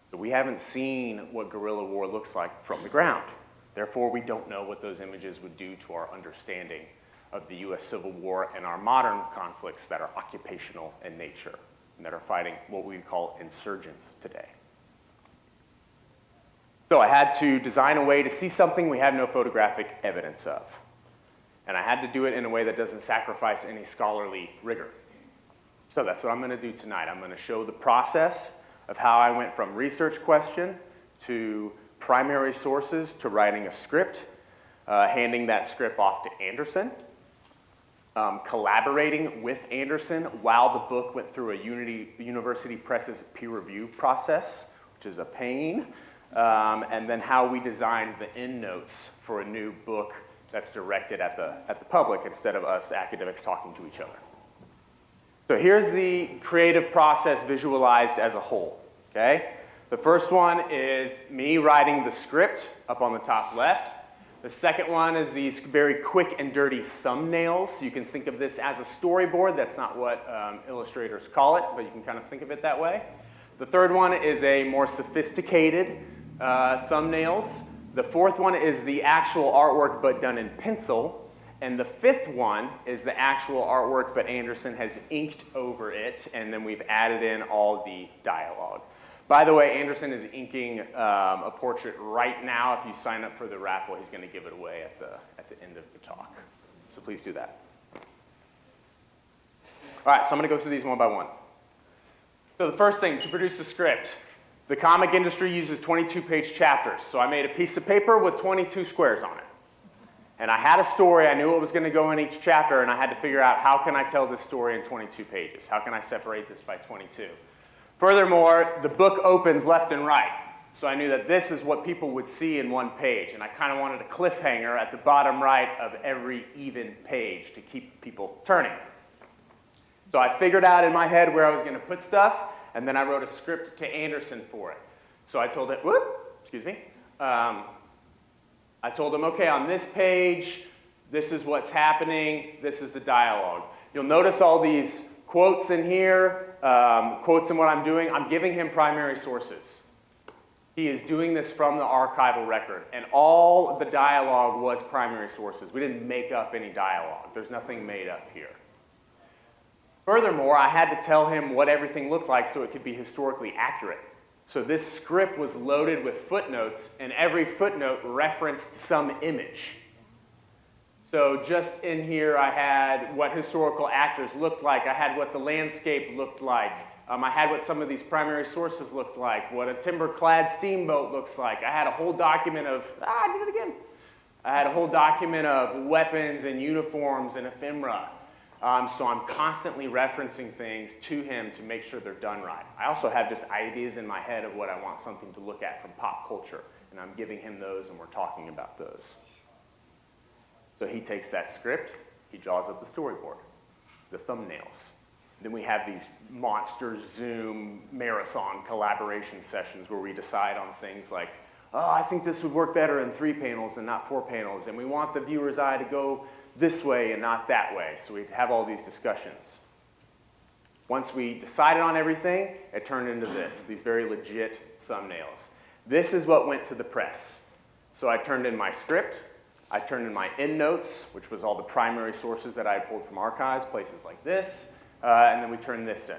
So we haven't seen what guerrilla war looks like from the ground. Therefore, we don't know what those images would do to our understanding of the US Civil War and our modern conflicts that are occupational in nature and that are fighting what we call insurgents today. So I had to design a way to see something we have no photographic evidence of. And I had to do it in a way that doesn't sacrifice any scholarly rigor. So that's what I'm going to do tonight. I'm going to show the process of how I went from research question to primary sources to writing a script, handing that script off to Anderson, collaborating with Anderson while the book went through a University Press's peer review process, which is a pain, and then how we designed the endnotes for a new book that's directed at the public instead of us academics talking to each other. So here's the creative process visualized as a whole, okay? The first one is me writing the script up on the top left. The second one is these very quick and dirty thumbnails. You can think of this as a storyboard. That's not what illustrators call it, but you can kind of think of it that way. The third one is a more sophisticated thumbnails. The fourth one is the actual artwork but done in pencil. And the fifth one is the actual artwork, but Anderson has inked over it, and then we've added in all the dialogue. By the way, Anderson is inking a portrait right now. If you sign up for the raffle, he's going to give it away at the end of the talk. So please do that. All right, so I'm going to go through these one by one. So the first thing, to produce the script. The comic industry uses 22-page chapters, so I made a piece of paper with 22 squares on it. And I had a story, I knew what was going to go in each chapter, and I had to figure out how can I tell this story in 22 pages? How can I separate this by 22? Furthermore, the book opens left and right, so I knew that this is what people would see in one page, and I kind of wanted a cliffhanger at the bottom right of every even page to keep people turning. So I figured out in my head where I was going to put stuff, and then I wrote a script to Anderson for it. So I told it, I told him, okay, on this page, this is what's happening, this is the dialogue. You'll notice all these quotes in here, quotes in what I'm doing. I'm giving him primary sources. He is doing this from the archival record, and all the dialogue was primary sources. We didn't make up any dialogue. There's nothing made up here. Furthermore, I had to tell him what everything looked like so it could be historically accurate. So this script was loaded with footnotes, and every footnote referenced some image. So just in here, I had what historical actors looked like. I had what the landscape looked like. I had what some of these primary sources looked like, what a timber-clad steamboat looks like. I had a whole document of, I did it again. I had a whole document of weapons and uniforms and ephemera. So I'm constantly referencing things to him to make sure they're done right. I also have just ideas in my head of what I want something to look at from pop culture, and I'm giving him those, and we're talking about those. So he takes that script, he draws up the storyboard, the thumbnails. Then we have these monster Zoom marathon collaboration sessions where we decide on things like, oh, I think this would work better in 3 panels and not 4 panels, and we want the viewer's eye to go this way and not that way. So we'd have all these discussions. Once we decided on everything, it turned into this, these very legit thumbnails. This is what went to the press. So I turned in my script, I turned in my endnotes, which was all the primary sources that I had pulled from archives, places like this, and then we turned this in.